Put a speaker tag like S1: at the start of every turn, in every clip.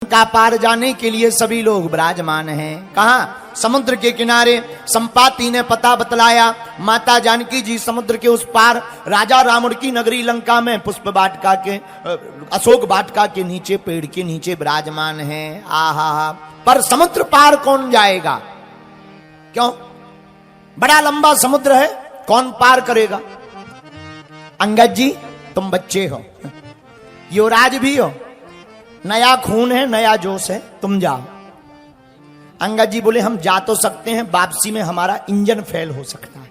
S1: का पार जाने के लिए सभी लोग विराजमान हैं। कहाँ? समुद्र के किनारे। संपाति ने पता बतलाया, माता जानकी जी समुद्र के उस पार राजा रावण की नगरी लंका में पुष्प वाटिका के अशोक वाटिका के नीचे पेड़ के नीचे विराजमान हैं। आहा, पर समुद्र पार कौन जाएगा? क्यों? बड़ा लंबा समुद्र है, कौन पार करेगा? अंगद जी तुम बच्चे हो, युवराज भी हो, नया खून है, नया जोश है, तुम जाओ। अंगद जी बोले हम जा तो सकते हैं, वापसी में हमारा इंजन फेल हो सकता है,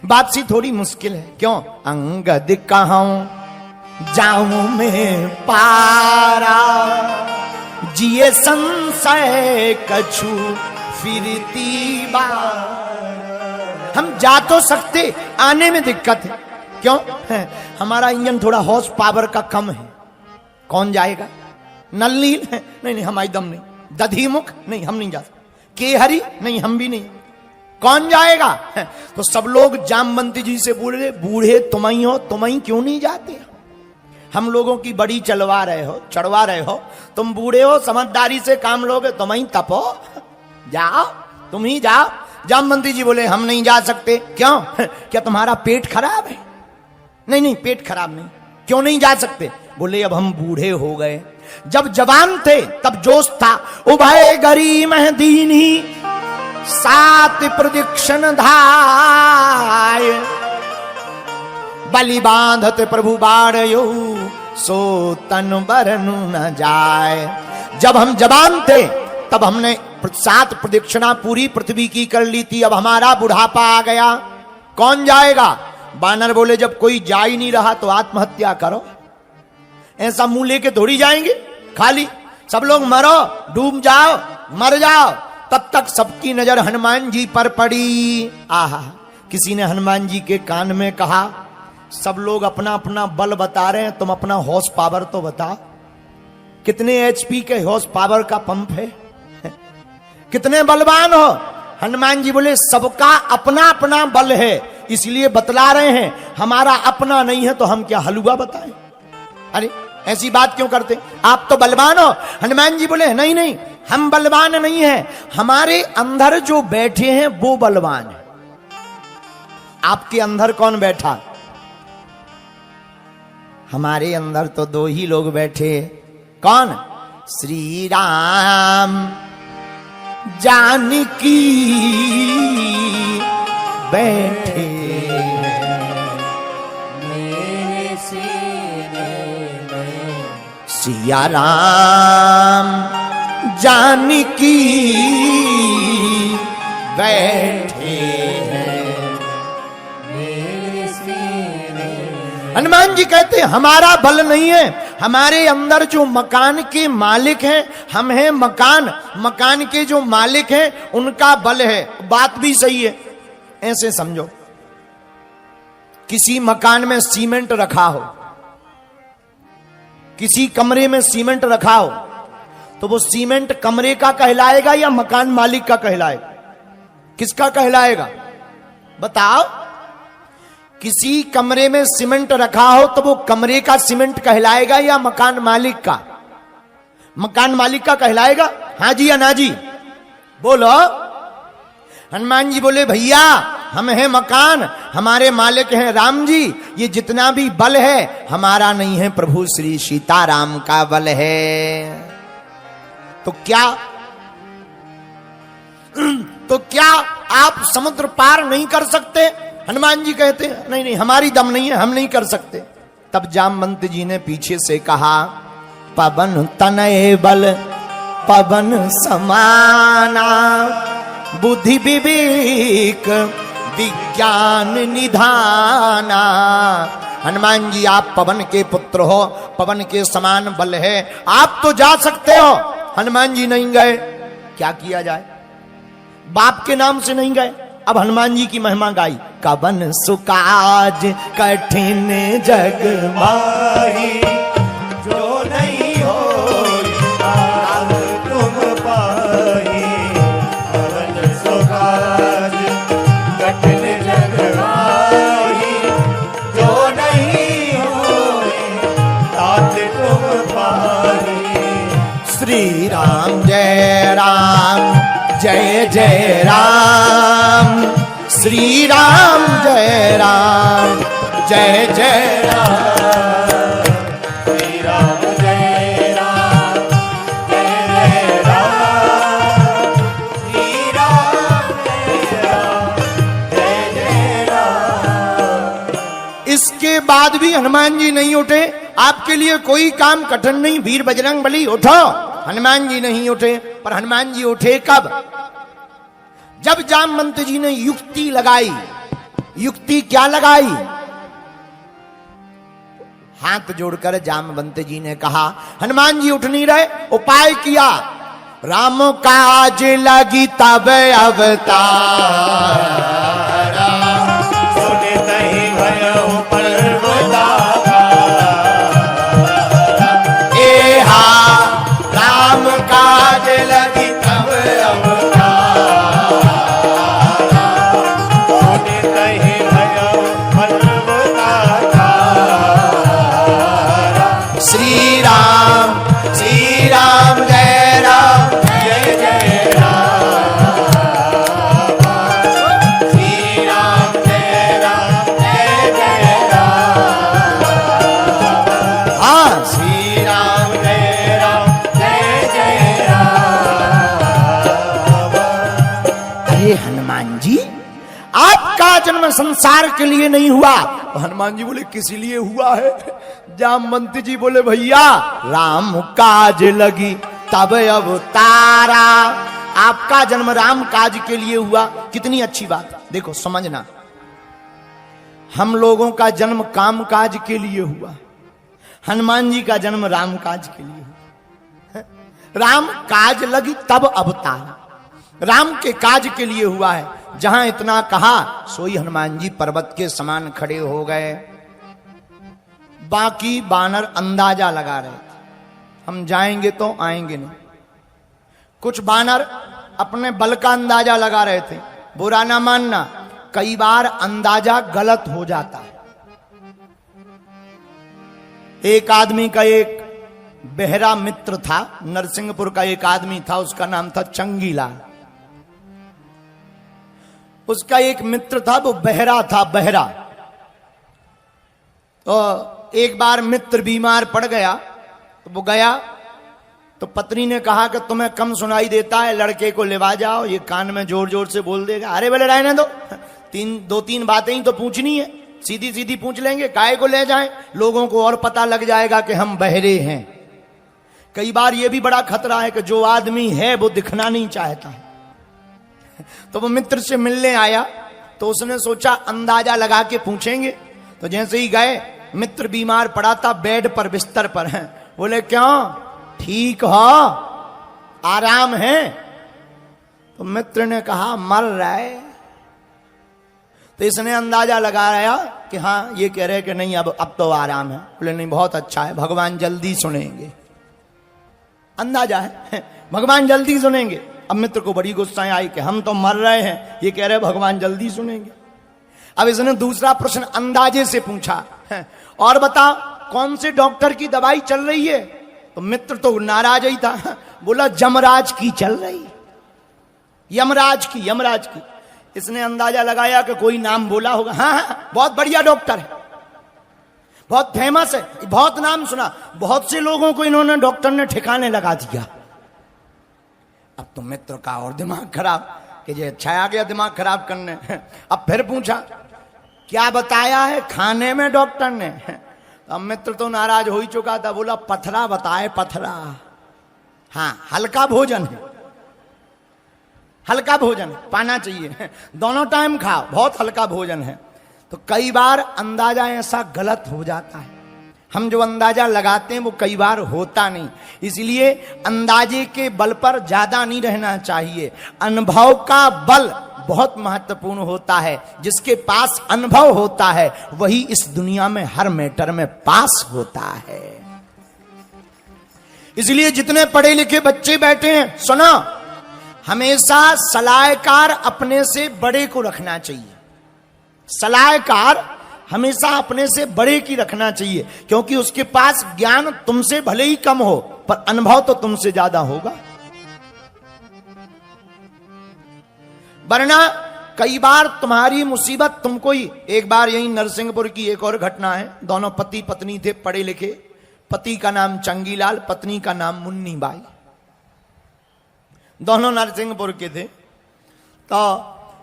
S1: वापसी थोड़ी मुश्किल है। क्यों? अंगद कहूं जाऊं मैं पारा, जिए संशय कछु फिरती बार। हम जा तो सकते, आने में दिक्कत है। क्यों? हमारा इंजन थोड़ा हॉर्स पावर का कम है। कौन जाएगा? नलनील है? नहीं, हमारी दम नहीं। दधिमुख? नहीं, हम नहीं जा सकते। केहरी? नहीं, हम भी नहीं। कौन जाएगा? तो सब लोग जामवंती जी से बोले बूढ़े तुम ही हो, तुम ही क्यों नहीं जाते? हम लोगों की बड़ी चढ़वा रहे हो, तुम बूढ़े हो, समझदारी से काम लोगे, तुम ही तपो, जाओ, तुम ही जाओ। जामवंती जी बोले हम नहीं जा सकते। क्यों? क्या तुम्हारा पेट खराब है? नहीं, पेट खराब नहीं। क्यों नहीं जा सकते? बोले अब हम बूढ़े हो गए, जब जवान थे तब जोश था। उभय गरी महदीनी 7 प्रदक्षिण धाय, बलि बांधत प्रभु बाढ़यो, सो तन बरनु न जाए। जब हम जवान थे तब हमने 7 प्रदक्षिणा पूरी पृथ्वी की कर ली थी, अब हमारा बुढ़ापा आ गया, कौन जाएगा? बानर बोले जब कोई जा ही नहीं रहा तो आत्महत्या करो। ऐसा मुंह लेके थोड़ी जाएंगे खाली, सब लोग मरो, डूब जाओ, मर जाओ। तब तक सबकी नजर हनुमान जी पर पड़ी। आहा, किसी ने हनुमान जी के कान में कहा सब लोग अपना अपना बल बता रहे हैं, तुम अपना हॉर्स पावर तो बता, कितने एचपी के हॉर्स पावर का पंप है, कितने बलवान हो? हनुमान जी बोले सबका अपना अपना बल है, इसलिए बतला रहे हैं, हमारा अपना नहीं है तो हम क्या हलवा बताएं? अरे ऐसी बात क्यों करते? आप तो बलवान हो। हनुमान जी बोले नहीं, हम बलवान नहीं हैं, हमारे अंदर जो बैठे हैं वो बलवान है। आपके अंदर कौन बैठा? हमारे अंदर तो 2 ही लोग बैठे। कौन? श्री राम जानकी बैठे मेरे सीने में, सिया राम जानकी बैठे मेरे सीने। हनुमान जी कहते हमारा बल नहीं है, हमारे अंदर जो मकान के मालिक हैं, हम हैं मकान के जो मालिक हैं उनका बल है। बात भी सही है। ऐसे समझो, किसी मकान में सीमेंट रखा हो, किसी कमरे में सीमेंट रखा हो, तो वो सीमेंट कमरे का कहलाएगा या मकान मालिक का कहलाएगा? किसका कहलाएगा? बताओ। किसी कमरे में सीमेंट रखा हो तो वो कमरे का सीमेंट कहलाएगा या मकान मालिक का? मकान मालिक का कहलाएगा। हाँ जी या ना जी? बोलो। हनुमान जी बोले भैया हम हैं मकान, हमारे मालिक हैं राम जी, ये जितना भी बल है हमारा नहीं है, प्रभु श्री सीताराम का बल है। तो क्या आप समुद्र पार नहीं कर सकते? हनुमान जी कहते हैं नहीं, हमारी दम नहीं है, हम नहीं कर सकते। तब जामवंत जी ने पीछे से कहा पवन तनय बल पवन समाना, बुद्धि विवेक विज्ञान निधाना। हनुमान जी आप पवन के पुत्र हो, पवन के समान बल है, आप तो जा सकते हो। हनुमान जी नहीं गए, क्या किया जाए? बाप के नाम से नहीं गए। अब हनुमान जी की महिमा गाई, कवन सुकाज कठिन जग माही, जो नहीं हो तुम पाही। कवन सुकाज कठिन जग माही, जो नहीं हो तात तुम पाही। श्री राम जय राम जय जय राम, श्री राम जय राम जय जय राम, श्री राम जय राम जय जय राम, श्री राम जय राम जय जय राम। इसके बाद भी हनुमान जी नहीं उठे। आपके लिए कोई काम कठिन नहीं, वीर बजरंग बली उठो। हनुमान जी नहीं उठे, पर हनुमान जी उठे कब? जब जामवंत जी ने युक्ति लगाई। युक्ति क्या लगाई? हाथ जोड़कर जामवंत जी ने कहा, हनुमान जी उठ नहीं रहे, उपाय किया। राम काज लगी तब अवतारा, सुनित ही भयउ पर्वतारा। ए हा राम काज लगी तब अवतारा, सुनित ही भयउ पर्वतारा। श्री राम जय राम जय जय राम, श्री राम जय राम। हाँ, श्री राम जय राम। अरे हनुमान जी, आपका जन्म संसार के लिए नहीं हुआ। तो हनुमान जी बोले किस लिए हुआ है? जामवंत जी बोले भैया राम काज लगी तब अवतारा। आपका जन्म राम काज के लिए हुआ। कितनी अच्छी बात, देखो समझना। हम लोगों का जन्म काम काज के लिए हुआ, हनुमान जी का जन्म राम काज के लिए हुआ। राम काज लगी तब अवतारा, राम के काज के लिए हुआ है। जहां इतना कहा सोई हनुमान जी पर्वत के समान खड़े हो गए। बाकी बानर अंदाजा लगा रहे थे, हम जाएंगे तो आएंगे नहीं। कुछ बानर अपने बल का अंदाजा लगा रहे थे। बुरा ना मानना, कई बार अंदाजा गलत हो जाता है। एक आदमी का एक बहरा मित्र था, नरसिंहपुर का एक आदमी था, उसका नाम था चंगीलाल। उसका एक मित्र था, वो बहरा था, बहरा। तो एक बार मित्र बीमार पड़ गया, तो वो गया तो पत्नी ने कहा कि तुम्हें कम सुनाई देता है, लड़के को लेवा जाओ, ये कान में जोर जोर से बोल देगा। अरे बोले रहने दो, दो तीन बातें ही तो पूछनी है, सीधी सीधी पूछ लेंगे, काहे को ले जाएं, लोगों को और पता लग जाएगा कि हम बहरे हैं। कई बार ये भी बड़ा खतरा है कि जो आदमी है वो दिखना नहीं चाहता है। तो वो मित्र से मिलने आया, तो उसने सोचा अंदाजा लगा के पूछेंगे। तो जैसे ही गए, मित्र बीमार पड़ा था बेड पर, बिस्तर पर है। बोले क्यों, ठीक हो, आराम है? तो मित्र ने कहा मर रहा है। तो इसने अंदाजा लगाया कि हाँ ये कह रहे कि नहीं अब तो आराम है। बोले नहीं, बहुत अच्छा है, भगवान जल्दी सुनेंगे। अंदाजा है भगवान जल्दी सुनेंगे। अब मित्र को बड़ी गुस्सा आई कि हम तो मर रहे हैं, ये कह रहे भगवान जल्दी सुनेंगे। अब इसने दूसरा प्रश्न अंदाजे से पूछा, और बता कौन से डॉक्टर की दवाई चल रही है? तो मित्र तो नाराज ही था, बोला जमराज की चल रही, यमराज की। इसने अंदाजा लगाया कि कोई नाम बोला होगा। हाँ, बहुत बढ़िया डॉक्टर है, बहुत फेमस है, बहुत नाम सुना, बहुत से लोगों को इन्होंने डॉक्टर ने ठिकाने लगा दिया। अब तो मित्र का और दिमाग खराब कि ये अच्छा आ गया दिमाग खराब करने। अब फिर पूछा क्या बताया है खाने में डॉक्टर ने? अब मित्र तो नाराज हो ही चुका था, बोला पथरा बताए, पथरा। हाँ, हल्का भोजन है, हल्का भोजन पाना चाहिए, दोनों टाइम खाओ, बहुत हल्का भोजन है। तो कई बार अंदाजा ऐसा गलत हो जाता है, हम जो अंदाजा लगाते हैं वो कई बार होता नहीं। इसलिए अंदाजे के बल पर ज्यादा नहीं रहना चाहिए। अनुभव का बल बहुत महत्वपूर्ण होता है। जिसके पास अनुभव होता है वही इस दुनिया में हर मैटर में पास होता है। इसलिए जितने पढ़े लिखे बच्चे बैठे हैं, सुनो, हमेशा सलाहकार अपने से बड़े को रखना चाहिए। सलाहकार हमेशा अपने से बड़े की रखना चाहिए, क्योंकि उसके पास ज्ञान तुमसे भले ही कम हो, पर अनुभव तो तुमसे ज्यादा होगा। वरना कई बार तुम्हारी मुसीबत तुमको ही। एक बार यही नरसिंहपुर की एक और घटना है। दोनों पति पत्नी थे, पढ़े लिखे। पति का नाम चंगीलाल, पत्नी का नाम मुन्नी बाई। दोनों नरसिंहपुर के थे। तो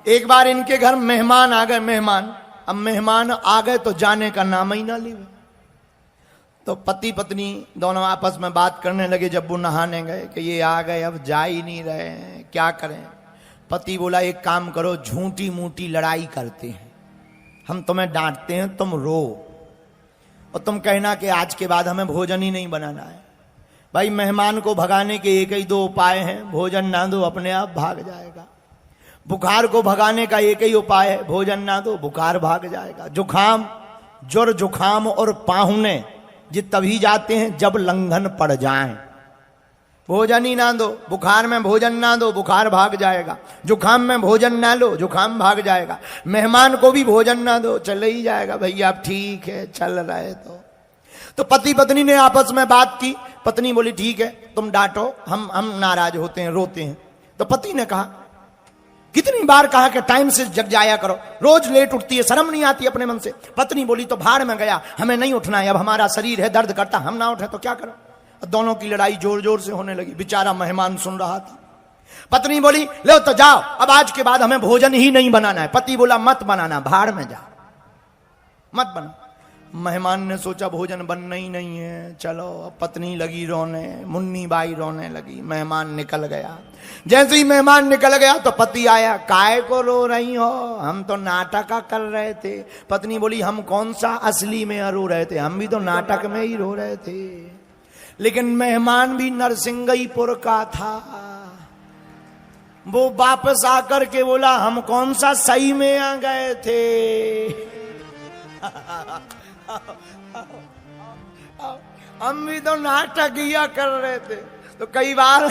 S1: एक बार इनके घर मेहमान आ गए। मेहमान, अब मेहमान आ गए तो जाने का नाम ही ना लिए। तो पति पत्नी दोनों आपस में बात करने लगे जब वो नहाने गए कि ये आ गए, अब जा ही नहीं रहे हैं, क्या करें। पति बोला एक काम करो, झूठी मूठी लड़ाई करते हैं, हम तुम्हें डांटते हैं, तुम रो और तुम कहना कि आज के बाद हमें भोजन ही नहीं बनाना है। भाई मेहमान को भगाने के एक ही दो उपाय हैं, भोजन ना दो अपने आप भाग जाएगा। बुखार को भगाने का एक ही उपाय है, भोजन ना दो बुखार भाग जाएगा। जुखाम, ज्वर जुखाम और पाहुने ये तभी जाते हैं जब लंघन पड़ जाए। भोजन ही ना दो, बुखार में भोजन ना दो, बुखार भाग जाएगा। जुखाम में भोजन ना लो, जुखाम भाग जाएगा। मेहमान को भी भोजन ना दो, चले ही जाएगा। भैया आप ठीक है, चल रहे तो पति पत्नी ने आपस में बात की। पत्नी बोली ठीक है तुम डांटो, हम नाराज होते हैं, रोते हैं। तो पति ने कहा कितनी बार कहा कि टाइम से जग जाया करो, रोज लेट उठती है, शर्म नहीं आती अपने मन से। पत्नी बोली तो भाड़ में गया, हमें नहीं उठना है, अब हमारा शरीर है दर्द करता, हम ना उठे तो क्या करो। दोनों की लड़ाई जोर जोर से होने लगी। बेचारा मेहमान सुन रहा था। पत्नी बोली लो तो जाओ, अब आज के बाद हमें भोजन ही नहीं बनाना है। पति बोला मत बनाना, भाड़ में जाओ, मत बना। मेहमान ने सोचा भोजन बनना ही नहीं है, चलो। अब पत्नी लगी रोने, मुन्नी बाई रोने लगी। मेहमान निकल गया। जैसे ही मेहमान निकल गया तो पति आया, काय को रो रही हो, हम तो नाटक कर रहे थे। पत्नी बोली हम कौन सा असली में रो रहे थे, हम भी तो नाटक में ही रो रहे थे। लेकिन मेहमान भी नरसिंहपुर का था। वो वापस आकर के बोला हम कौन सा सही में आ गए थे, हम भी तो नाटक किया कर रहे थे। तो कई बार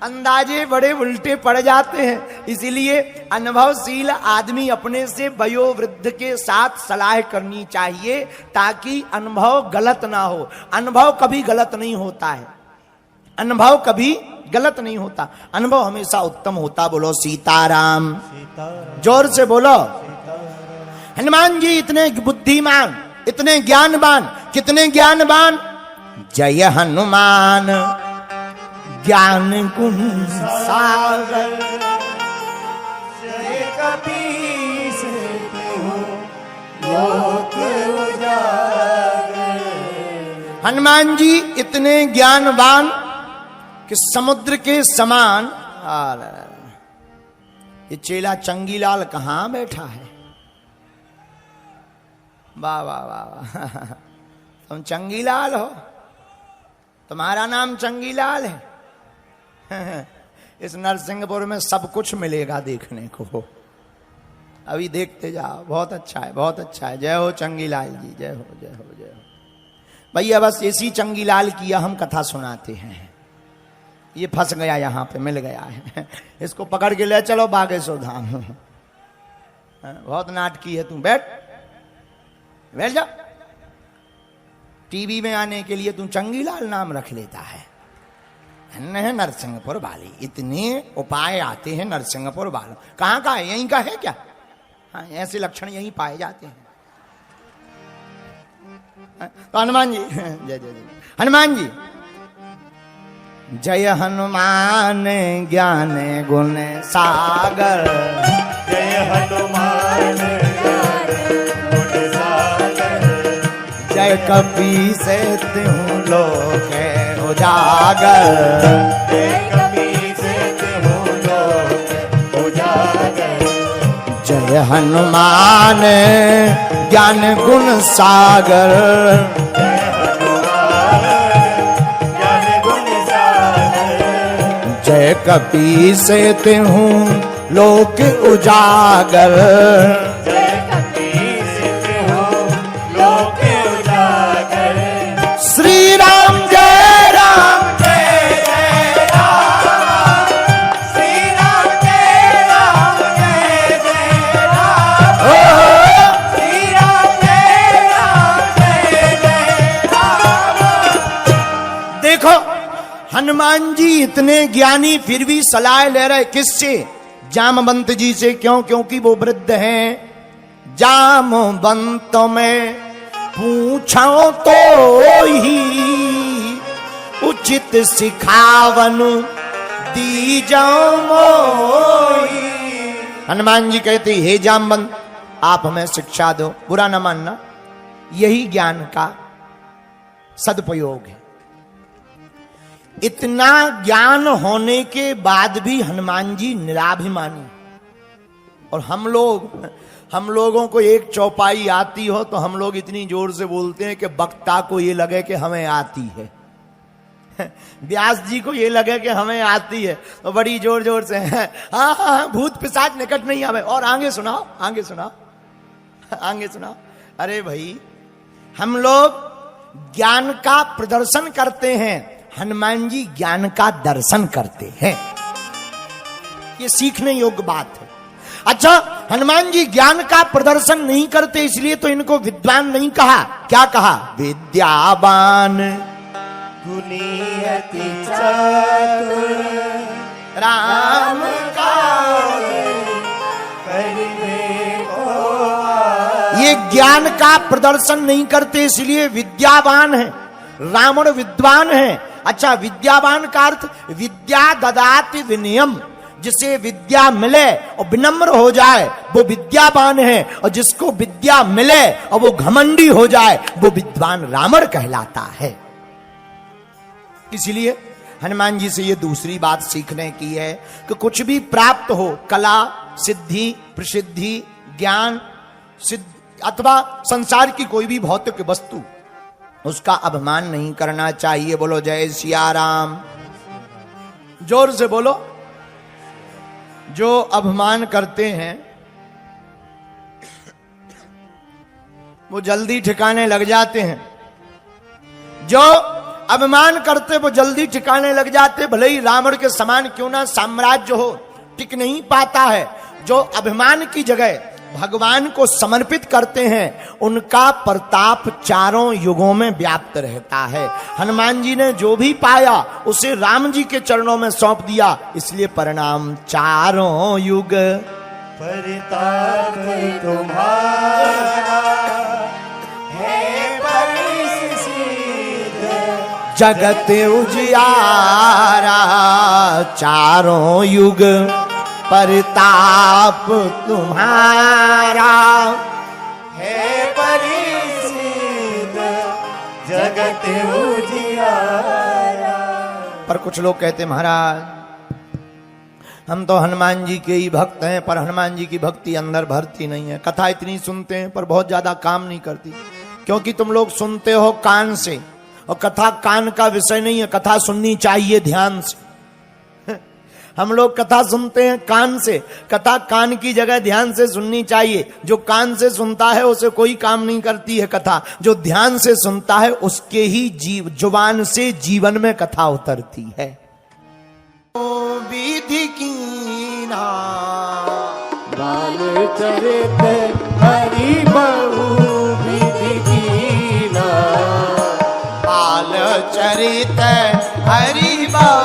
S1: अंदाजे बड़े उल्टे पड़ जाते हैं। इसीलिए अनुभवशील आदमी अपने से वयोवृद्ध के साथ सलाह करनी चाहिए ताकि अनुभव गलत ना हो। अनुभव कभी गलत नहीं होता है, अनुभव कभी गलत नहीं होता, अनुभव हमेशा उत्तम होता। बोलो सीताराम, जोर से बोलो। हनुमान जी इतने बुद्धिमान, इतने ज्ञानवान, कितने ज्ञानवान। जय हनुमान ज्ञान गुण सागर, जय कपीस लोक उजागर। हनुमान जी इतने ज्ञानवान कि समुद्र के समान। ये चेला चंगीलाल कहां बैठा है। वाह वाह वाह वाह, तुम चंगीलाल हो, तुम्हारा नाम चंगीलाल है। इस नरसिंहपुर में सब कुछ मिलेगा देखने को, अभी देखते जाओ। बहुत अच्छा है, बहुत अच्छा है। जय हो चंगीलाल जी, जय हो जय हो जय हो। भैया बस इसी चंगीलाल की हम कथा सुनाते हैं। ये फंस गया, यहाँ पे मिल गया है, इसको पकड़ के ले चलो बागेश्वर धाम। बहुत नाटकी है तू, बैठ बैठ जा। टीवी में आने के लिए तू चंगीलाल नाम रख लेता है। नरसिंहपुर वाली, इतने उपाय आते हैं नरसिंहपुर वालों। कहाँ का है, यहीं का है क्या? हाँ, ऐसे लक्षण यहीं पाए जाते हैं। तो हनुमान जी जय जय जय हनुमान जी। जय हनुमान ज्ञान गुण सागर,
S2: जय हनुमान ज्ञान गुण सागर।
S1: जय कपीस तिहुँ लोक उजागर,
S2: जय कपीस तिहुँ लोक उजागर।
S1: जय हनुमान ज्ञान गुण सागर,
S2: जय हनुमान ज्ञान गुण सागर।
S1: जय कपीस तिहुँ लोक उजागर।
S2: जय कपीस तिहुँ लोक उजागर।
S1: श्री राम जय राम,
S2: जय जय राम, श्री राम जय राम, जय जय राम, श्री राम जय राम, जय जय राम।
S1: देखो हनुमान जी इतने ज्ञानी फिर भी सलाह ले रहे किससे? जामवंत जी से। क्यों? क्योंकि वो वृद्ध हैं। जामवंत में पूछो तो ही उचित सिखावन दीजो मोही। हनुमान जी कहते हे जामवंत, आप हमें शिक्षा दो, बुरा न मानना, यही ज्ञान का सदुपयोग है। इतना ज्ञान होने के बाद भी हनुमान जी निराभिमानी। और हम लोगों को एक चौपाई आती हो तो हम लोग इतनी जोर से बोलते हैं कि वक्ता को ये लगे कि हमें आती है, व्यास जी को ये लगे कि हमें आती है, तो बड़ी जोर जोर से हाँ हाँ भूत पिशाच निकट नहीं आवे। और आगे सुनाओ, आगे सुनाओ, आगे सुनाओ। अरे भाई, हम लोग ज्ञान का प्रदर्शन करते हैं, हनुमान जी ज्ञान का दर्शन करते हैं। ये सीखने योग्य बात है। अच्छा, हनुमान जी ज्ञान का प्रदर्शन नहीं करते, इसलिए तो इनको विद्वान नहीं कहा। क्या कहा? विद्यावान
S2: गुनीयति चतुर
S1: राम का। ये ज्ञान का प्रदर्शन नहीं करते, इसलिए विद्यावान है। रावण विद्वान है। अच्छा, विद्यावान का अर्थ विद्या ददाति विनयम, जिसे विद्या मिले और विनम्र हो जाए वो विद्यावान है, और जिसको विद्या मिले और वो घमंडी हो जाए वो विद्वान रावण कहलाता है। इसलिए हनुमान जी से ये दूसरी बात सीखने की है कि कुछ भी प्राप्त हो, कला, सिद्धि, प्रसिद्धि, ज्ञान, अथवा संसार की कोई भी भौतिक वस्तु, उसका अभिमान नहीं करना चाहिए। बोलो जय सिया राम, जोर से बोलो। जो अभिमान करते हैं वो जल्दी ठिकाने लग जाते हैं। जो अभिमान करते वो जल्दी ठिकाने लग जाते। भले ही रावण के समान क्यों ना साम्राज्य हो, टिक नहीं पाता है। जो अभिमान की जगह भगवान को समर्पित करते हैं, उनका प्रताप चारों युगों में व्याप्त रहता है। हनुमान जी ने जो भी पाया उसे राम जी के चरणों में सौंप दिया, इसलिए परिणाम चारों युग
S2: परिताप तुम्हारा है परिसिद्ध
S1: जगत उजियारा। चारों युग परिताप तुम्हारा
S2: है परिसिद्ध जगत उजियारा।
S1: पर कुछ लोग कहते महाराज हम तो हनुमान जी के ही भक्त हैं, पर हनुमान जी की भक्ति अंदर भरती नहीं है। कथा इतनी सुनते हैं पर बहुत ज्यादा काम नहीं करती, क्योंकि तुम लोग सुनते हो कान से, और कथा कान का विषय नहीं है। कथा सुननी चाहिए ध्यान से। हम लोग कथा सुनते हैं कान से, कथा कान की जगह ध्यान से सुननी चाहिए। जो कान से सुनता है उसे कोई काम नहीं करती है कथा, जो ध्यान से सुनता है उसके ही जुबान से जीवन में कथा उतरती है। विधि कीना
S2: बाल चरित हरि बहु विधि कीना,
S1: बाल चरित हरि बहु